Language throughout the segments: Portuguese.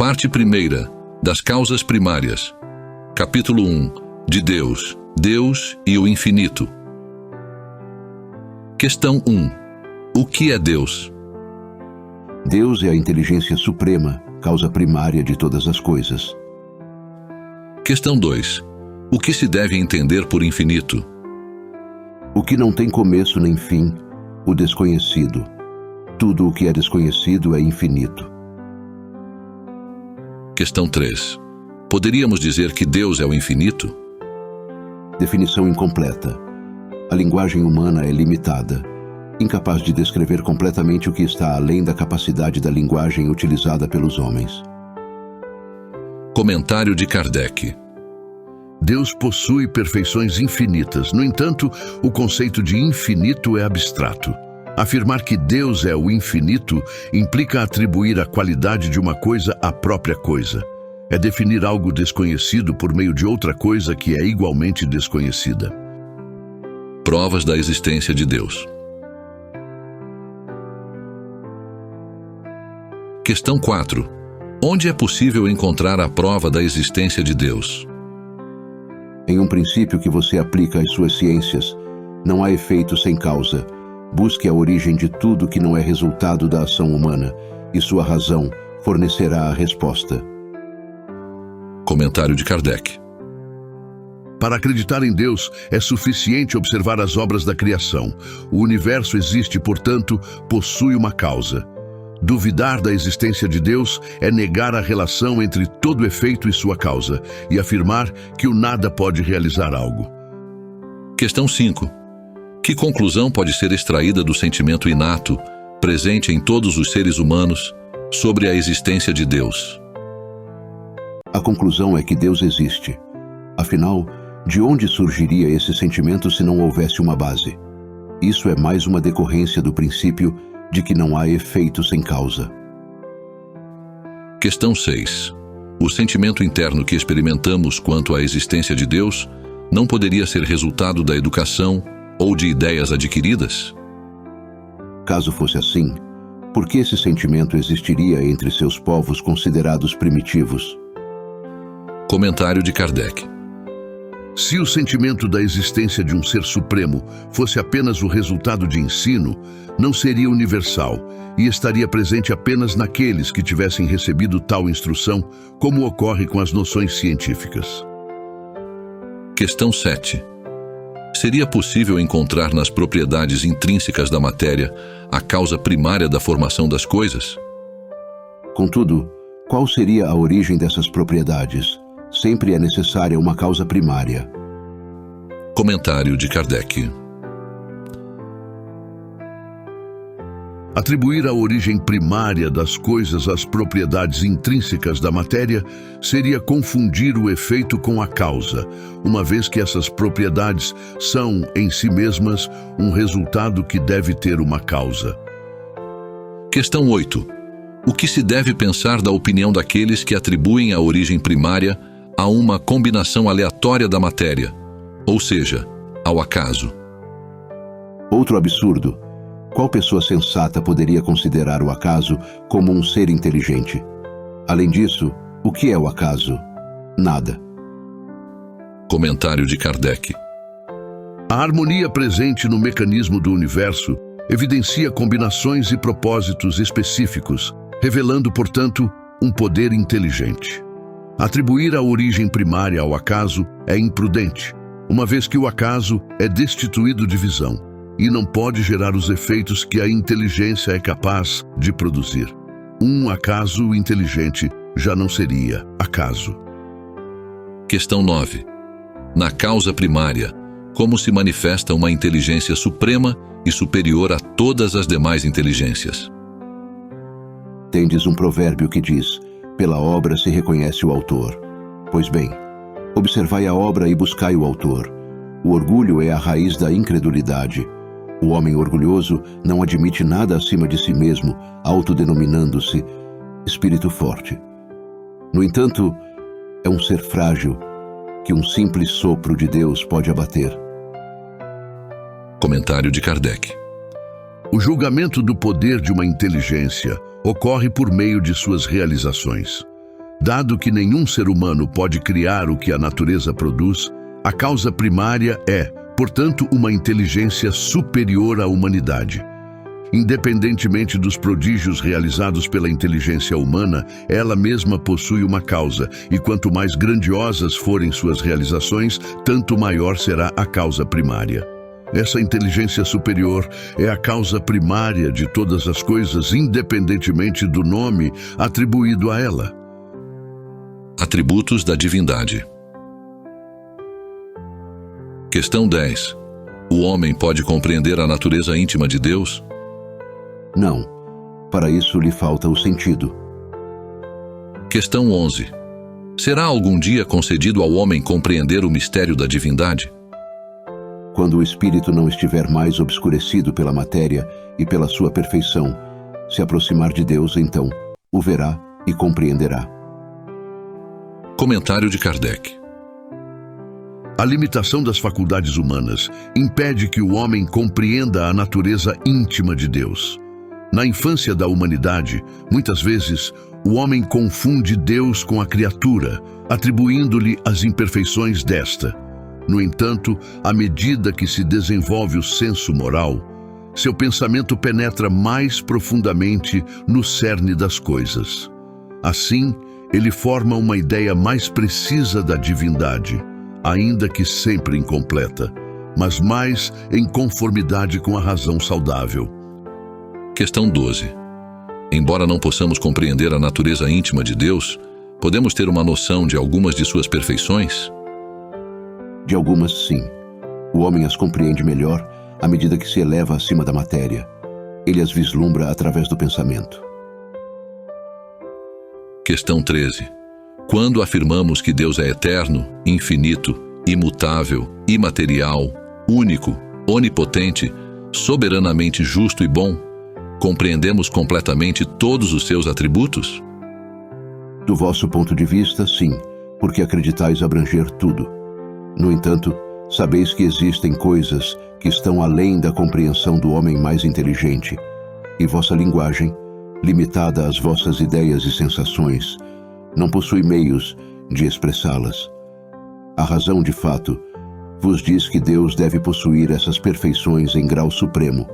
Parte primeira, das causas primárias. Capítulo 1, de Deus, Deus e o infinito. Questão 1. O que é Deus? Deus é a inteligência suprema, causa primária de todas as coisas. Questão 2. O que se deve entender por infinito? O que não tem começo nem fim, o desconhecido. Tudo o que é desconhecido é infinito. Questão 3. Poderíamos dizer que Deus é o infinito? Definição incompleta. A linguagem humana é limitada, incapaz de descrever completamente o que está além da capacidade da linguagem utilizada pelos homens. Comentário de Kardec. Deus possui perfeições infinitas. No entanto, o conceito de infinito é abstrato. Afirmar que Deus é o infinito implica atribuir a qualidade de uma coisa à própria coisa. É definir algo desconhecido por meio de outra coisa que é igualmente desconhecida. Provas da existência de Deus. Questão 4. Onde é possível encontrar a prova da existência de Deus? Em um princípio que você aplica às suas ciências, não há efeito sem causa. Busque a origem de tudo que não é resultado da ação humana, e sua razão fornecerá a resposta. Comentário de Kardec. Para acreditar em Deus, é suficiente observar as obras da criação. O universo existe, portanto, possui uma causa. Duvidar da existência de Deus é negar a relação entre todo efeito e sua causa, e afirmar que o nada pode realizar algo. Questão 5. Que conclusão pode ser extraída do sentimento inato, presente em todos os seres humanos, sobre a existência de Deus? A conclusão é que Deus existe. Afinal, de onde surgiria esse sentimento se não houvesse uma base? Isso é mais uma decorrência do princípio de que não há efeito sem causa. Questão 6. O sentimento interno que experimentamos quanto à existência de Deus não poderia ser resultado da educação ou de ideias adquiridas? Caso fosse assim, por que esse sentimento existiria entre seus povos considerados primitivos? Comentário de Kardec. Se o sentimento da existência de um ser supremo fosse apenas o resultado de ensino, não seria universal e estaria presente apenas naqueles que tivessem recebido tal instrução, como ocorre com as noções científicas. Questão 7. Seria possível encontrar nas propriedades intrínsecas da matéria a causa primária da formação das coisas? Contudo, qual seria a origem dessas propriedades? Sempre é necessária uma causa primária. Comentário de Kardec. Atribuir a origem primária das coisas às propriedades intrínsecas da matéria seria confundir o efeito com a causa, uma vez que essas propriedades são, em si mesmas, um resultado que deve ter uma causa. Questão 8. O que se deve pensar da opinião daqueles que atribuem a origem primária a uma combinação aleatória da matéria, ou seja, ao acaso? Outro absurdo. Qual pessoa sensata poderia considerar o acaso como um ser inteligente? Além disso, o que é o acaso? Nada. Comentário de Kardec. A harmonia presente no mecanismo do universo evidencia combinações e propósitos específicos, revelando, portanto, um poder inteligente. Atribuir a origem primária ao acaso é imprudente, uma vez que o acaso é destituído de visão e não pode gerar os efeitos que a inteligência é capaz de produzir. Um acaso inteligente já não seria acaso. Questão 9. Na causa primária, como se manifesta uma inteligência suprema e superior a todas as demais inteligências? Tendes um provérbio que diz: pela obra se reconhece o autor. Pois bem, observai a obra e buscai o autor. O orgulho é a raiz da incredulidade. O homem orgulhoso não admite nada acima de si mesmo, autodenominando-se espírito forte. No entanto, é um ser frágil que um simples sopro de Deus pode abater. Comentário de Kardec. O julgamento do poder de uma inteligência ocorre por meio de suas realizações. Dado que nenhum ser humano pode criar o que a natureza produz, a causa primária é, portanto, uma inteligência superior à humanidade. Independentemente dos prodígios realizados pela inteligência humana, ela mesma possui uma causa, e quanto mais grandiosas forem suas realizações, tanto maior será a causa primária. Essa inteligência superior é a causa primária de todas as coisas, independentemente do nome atribuído a ela. Atributos da divindade. Questão 10. O homem pode compreender a natureza íntima de Deus? Não. Para isso lhe falta o sentido. Questão 11. Será algum dia concedido ao homem compreender o mistério da divindade? Quando o espírito não estiver mais obscurecido pela matéria e pela sua perfeição, se aproximar de Deus, então o verá e compreenderá. Comentário de Kardec. A limitação das faculdades humanas impede que o homem compreenda a natureza íntima de Deus. Na infância da humanidade, muitas vezes, o homem confunde Deus com a criatura, atribuindo-lhe as imperfeições desta. No entanto, à medida que se desenvolve o senso moral, seu pensamento penetra mais profundamente no cerne das coisas. Assim, ele forma uma ideia mais precisa da divindade, ainda que sempre incompleta, mas mais em conformidade com a razão saudável. Questão 12. Embora não possamos compreender a natureza íntima de Deus, podemos ter uma noção de algumas de suas perfeições? De algumas, sim. O homem as compreende melhor à medida que se eleva acima da matéria. Ele as vislumbra através do pensamento. Questão 13. Quando afirmamos que Deus é eterno, infinito, imutável, imaterial, único, onipotente, soberanamente justo e bom, compreendemos completamente todos os seus atributos? Do vosso ponto de vista, sim, porque acreditais abranger tudo. No entanto, sabeis que existem coisas que estão além da compreensão do homem mais inteligente, e vossa linguagem, limitada às vossas ideias e sensações, não possui meios de expressá-las. A razão, de fato, vos diz que Deus deve possuir essas perfeições em grau supremo,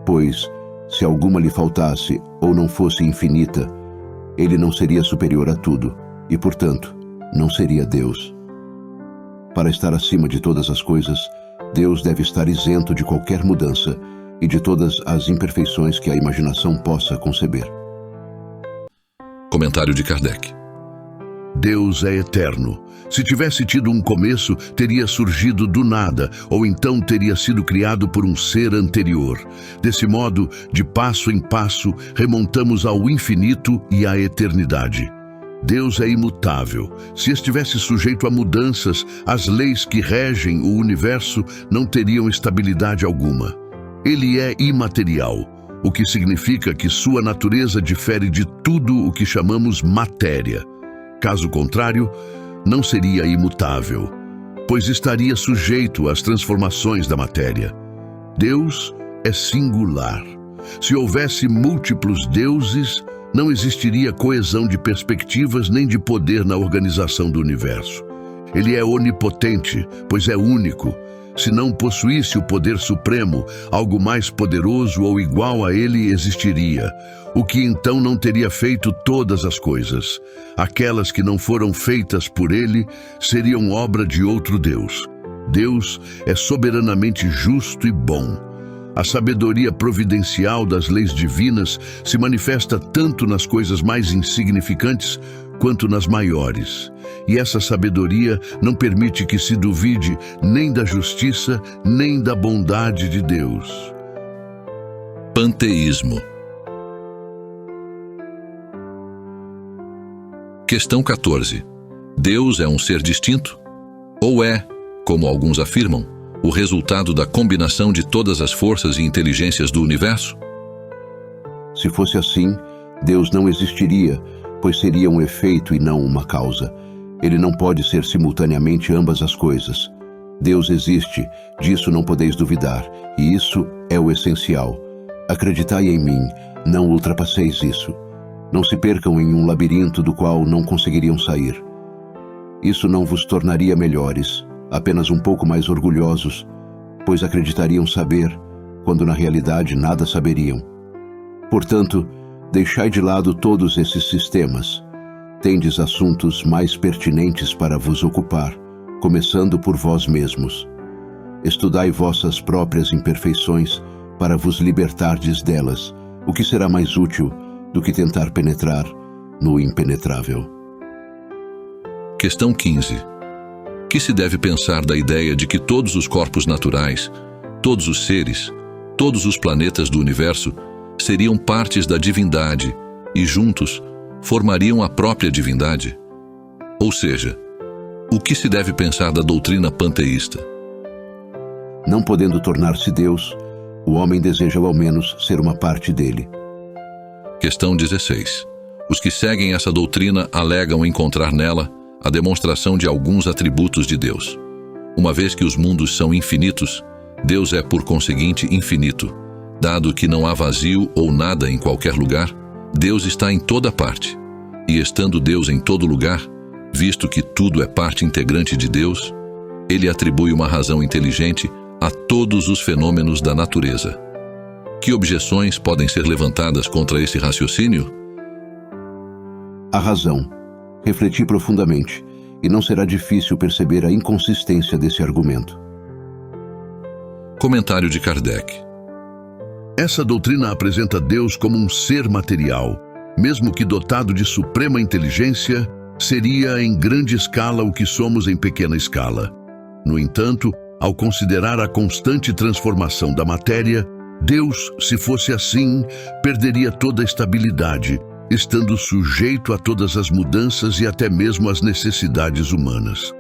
pois, se alguma lhe faltasse ou não fosse infinita, ele não seria superior a tudo e, portanto, não seria Deus. Para estar acima de todas as coisas, Deus deve estar isento de qualquer mudança e de todas as imperfeições que a imaginação possa conceber. Comentário de Kardec. Deus é eterno. Se tivesse tido um começo, teria surgido do nada, ou então teria sido criado por um ser anterior. Desse modo, de passo em passo, remontamos ao infinito e à eternidade. Deus é imutável. Se estivesse sujeito a mudanças, as leis que regem o universo não teriam estabilidade alguma. Ele é imaterial, o que significa que sua natureza difere de tudo o que chamamos matéria. Caso contrário, não seria imutável, pois estaria sujeito às transformações da matéria. Deus é singular. Se houvesse múltiplos deuses, não existiria coesão de perspectivas nem de poder na organização do universo. Ele é onipotente, pois é único. Se não possuísse o poder supremo, algo mais poderoso ou igual a ele existiria, o que então não teria feito todas as coisas. Aquelas que não foram feitas por ele seriam obra de outro Deus. Deus é soberanamente justo e bom. A sabedoria providencial das leis divinas se manifesta tanto nas coisas mais insignificantes quanto nas maiores. E essa sabedoria não permite que se duvide nem da justiça, nem da bondade de Deus. Panteísmo. Questão 14. Deus é um ser distinto? Ou é, como alguns afirmam, o resultado da combinação de todas as forças e inteligências do universo? Se fosse assim, Deus não existiria, pois seria um efeito e não uma causa. Ele não pode ser simultaneamente ambas as coisas. Deus existe, disso não podeis duvidar, e isso é o essencial. Acreditai em mim, não ultrapasseis isso. Não se percam em um labirinto do qual não conseguiriam sair. Isso não vos tornaria melhores, apenas um pouco mais orgulhosos, pois acreditariam saber, quando na realidade nada saberiam. Portanto, deixai de lado todos esses sistemas. Tendes assuntos mais pertinentes para vos ocupar, começando por vós mesmos. Estudai vossas próprias imperfeições para vos libertardes delas, o que será mais útil do que tentar penetrar no impenetrável. Questão 15. Que se deve pensar da ideia de que todos os corpos naturais, todos os seres, todos os planetas do universo seriam partes da divindade e, juntos, formariam a própria divindade? Ou seja, o que se deve pensar da doutrina panteísta? Não podendo tornar-se Deus, o homem deseja ao menos ser uma parte dele. Questão 16. Os que seguem essa doutrina alegam encontrar nela a demonstração de alguns atributos de Deus. Uma vez que os mundos são infinitos, Deus é, por conseguinte, infinito. Dado que não há vazio ou nada em qualquer lugar, Deus está em toda parte. E estando Deus em todo lugar, visto que tudo é parte integrante de Deus, ele atribui uma razão inteligente a todos os fenômenos da natureza. Que objeções podem ser levantadas contra esse raciocínio? A razão. Refleti profundamente, e não será difícil perceber a inconsistência desse argumento. Comentário de Kardec. Essa doutrina apresenta Deus como um ser material, mesmo que dotado de suprema inteligência, seria em grande escala o que somos em pequena escala. No entanto, ao considerar a constante transformação da matéria, Deus, se fosse assim, perderia toda a estabilidade, estando sujeito a todas as mudanças e até mesmo às necessidades humanas.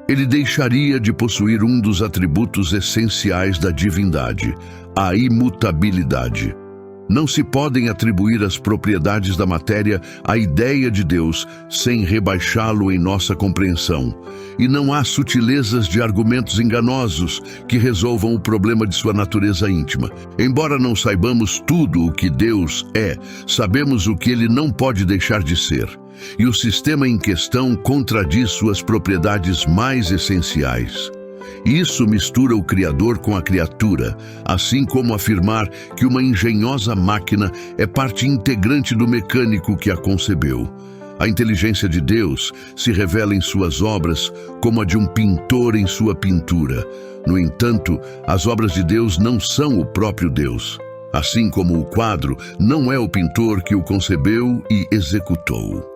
Ele deixaria de possuir um dos atributos essenciais da divindade, a imutabilidade. Não se podem atribuir as propriedades da matéria à ideia de Deus sem rebaixá-lo em nossa compreensão. E não há sutilezas de argumentos enganosos que resolvam o problema de sua natureza íntima. Embora não saibamos tudo o que Deus é, sabemos o que ele não pode deixar de ser. E o sistema em questão contradiz suas propriedades mais essenciais. Isso mistura o Criador com a criatura, assim como afirmar que uma engenhosa máquina é parte integrante do mecânico que a concebeu. A inteligência de Deus se revela em suas obras como a de um pintor em sua pintura. No entanto, as obras de Deus não são o próprio Deus. Assim como o quadro não é o pintor que o concebeu e executou.